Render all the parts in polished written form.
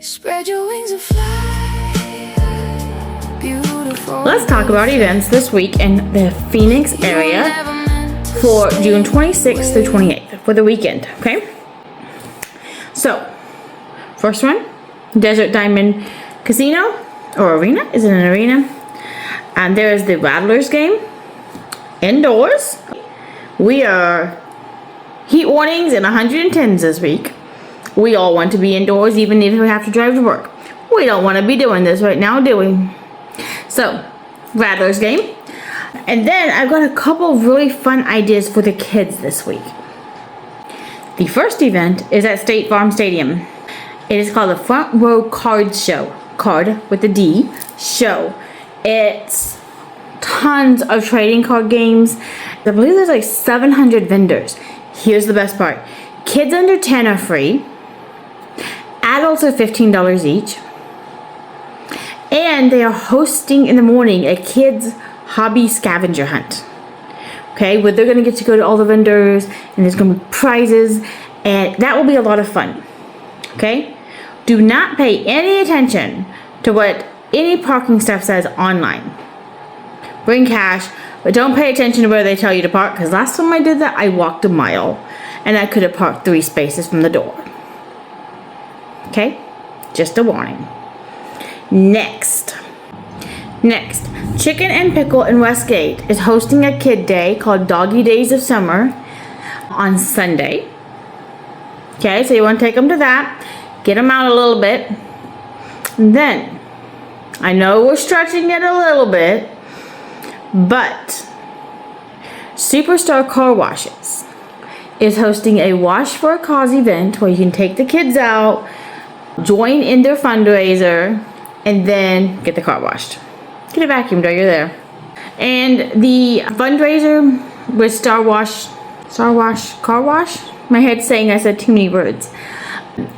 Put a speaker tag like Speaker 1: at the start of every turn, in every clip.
Speaker 1: Spread your wings and fly. Beautiful.
Speaker 2: Let's talk about events this week in the Phoenix area for June 26th through 28th for the weekend, okay? So, first one, Desert Diamond Casino or Arena. Is it an arena? And there is the Rattlers game indoors. We are heat warnings and 110s this week. We all want to be indoors even if we have to drive to work. We don't want to be doing this right now, do we? So, Rattlers game. And then I've got a couple of really fun ideas for the kids this week. The first event is at State Farm Stadium. It is called the Front Row Card Show. Card with the D, show. It's tons of trading card games. I believe there's like 700 vendors. Here's the best part. Kids under 10 are free. Adults are $15 each. And they are hosting in the morning a kids hobby scavenger hunt. Okay, where they're going to get to go to all the vendors and there's going to be prizes and that will be a lot of fun. Okay, do not pay any attention to what any parking stuff says online. Bring cash, but don't pay attention to where they tell you to park, because last time I did that I walked a mile and I could have parked 3 spaces from the door. Okay, just a warning. Next, Chicken and Pickle in Westgate is hosting a kid day called Doggy Days of Summer on Sunday. Okay, so you want to take them to that, get them out a little bit. And then, I know we're stretching it a little bit, but Superstar Car Washes is hosting a Wash for a Cause event where you can take the kids out, join in their fundraiser, and then get the car washed. Get it vacuumed while you're there. And the fundraiser with Car Wash, my head's saying I said too many words,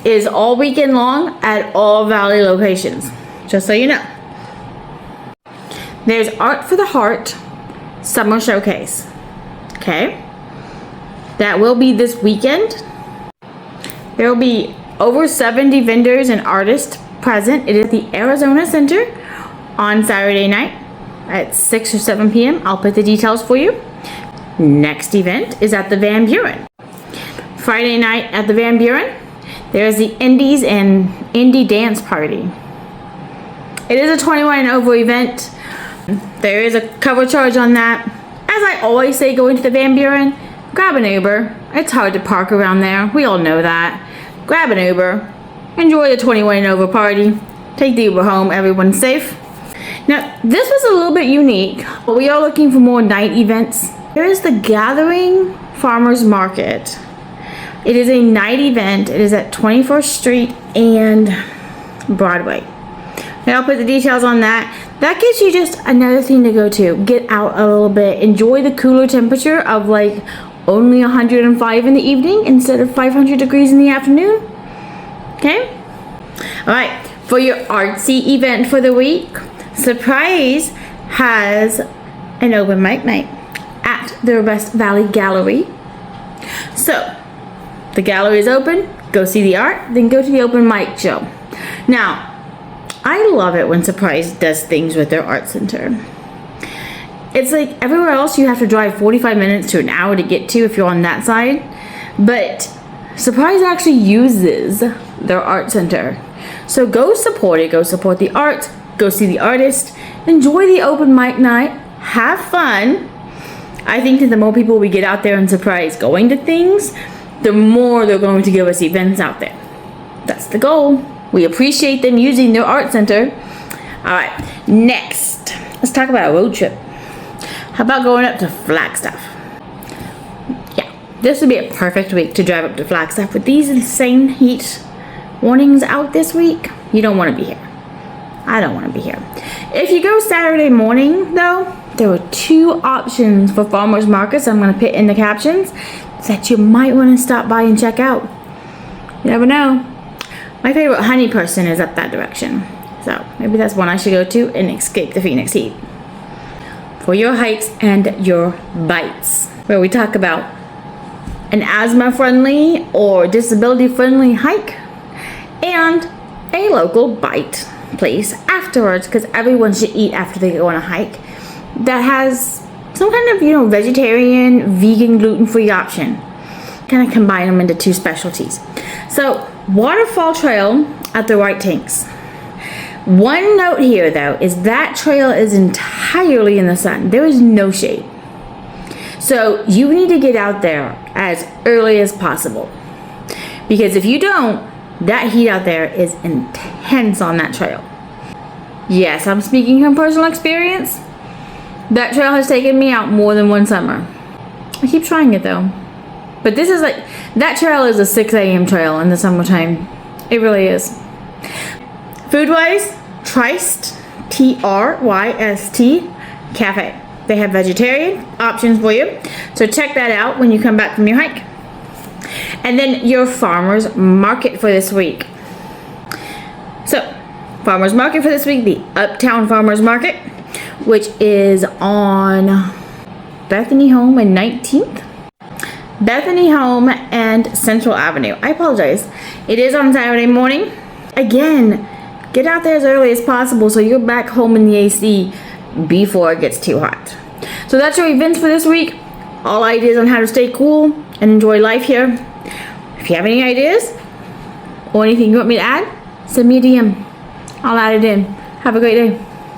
Speaker 2: is all weekend long at all Valley locations, just so you know. There's Art for the Heart Summer Showcase. Okay, that will be this weekend. There will be over 70 vendors and artists present. It is at the Arizona Center on Saturday night at 6 or 7 p.m. I'll put the details for you. Next event is at the Van Buren. Friday night at the Van Buren, there's the Indies and Indie Dance Party. It is a 21 and over event. There is a cover charge on that. As I always say, going to the Van Buren, grab an Uber. It's hard to park around there. We all know that. Grab an Uber. Enjoy the 21 and over party. Take the Uber home. Everyone's safe. Now, this was a little bit unique, but we are looking for more night events. There is the Gathering Farmers Market. It is a night event. It is at 21st Street and Broadway. Now, I'll put the details on that. That gives you just another thing to go to. Get out a little bit. Enjoy the cooler temperature of like only 105 in the evening instead of 500 degrees in the afternoon. Okay? All right. For your artsy event for the week, Surprise has an open mic night at the West Valley Gallery. So, the gallery is open. Go see the art, then go to the open mic show. Now, I love it when Surprise does things with their art center. It's like everywhere else you have to drive 45 minutes to an hour to get to if you're on that side. But Surprise actually uses their art center. So go support it. Go support the art. Go see the artist. Enjoy the open mic night. Have fun. I think that the more people we get out there and Surprise going to things, the more they're going to give us events out there. That's the goal. We appreciate them using their art center. All right, next, let's talk about a road trip. How about going up to Flagstaff? Yeah, this would be a perfect week to drive up to Flagstaff. With these insane heat warnings out this week, you don't want to be here. I don't want to be here. If you go Saturday morning, though, there are 2 options for farmers markets I'm going to put in the captions that you might want to stop by and check out. You never know. My favorite honey person is up that direction. So maybe that's one I should go to and escape the Phoenix heat. For your hikes and your bites, where we talk about an asthma friendly or disability friendly hike and a local bite place afterwards, because everyone should eat after they go on a hike, that has some kind of, vegetarian, vegan, gluten-free option. Kind of combine them into two specialties. So, waterfall trail at the White Tanks. One note here though is that trail is entirely in the sun. There is no shade. So you need to get out there as early as possible. Because if you don't, that heat out there is intense on that trail. Yes, I'm speaking from personal experience. That trail has taken me out more than one summer. I keep trying it though. But this is that trail is a 6 a.m. trail in the summertime. It really is. Food-wise, Tryst, Tryst Cafe. They have vegetarian options for you. So check that out when you come back from your hike. And then your farmer's market for this week. So, farmer's market for this week, the Uptown Farmer's Market, which is on Bethany Home and 19th. Bethany Home and Central Avenue. I apologize. It is on Saturday morning. Again, get out there as early as possible so you're back home in the AC before it gets too hot. So that's your events for this week. All ideas on how to stay cool and enjoy life here. If you have any ideas or anything you want me to add, send me a DM. I'll add it in. Have a great day.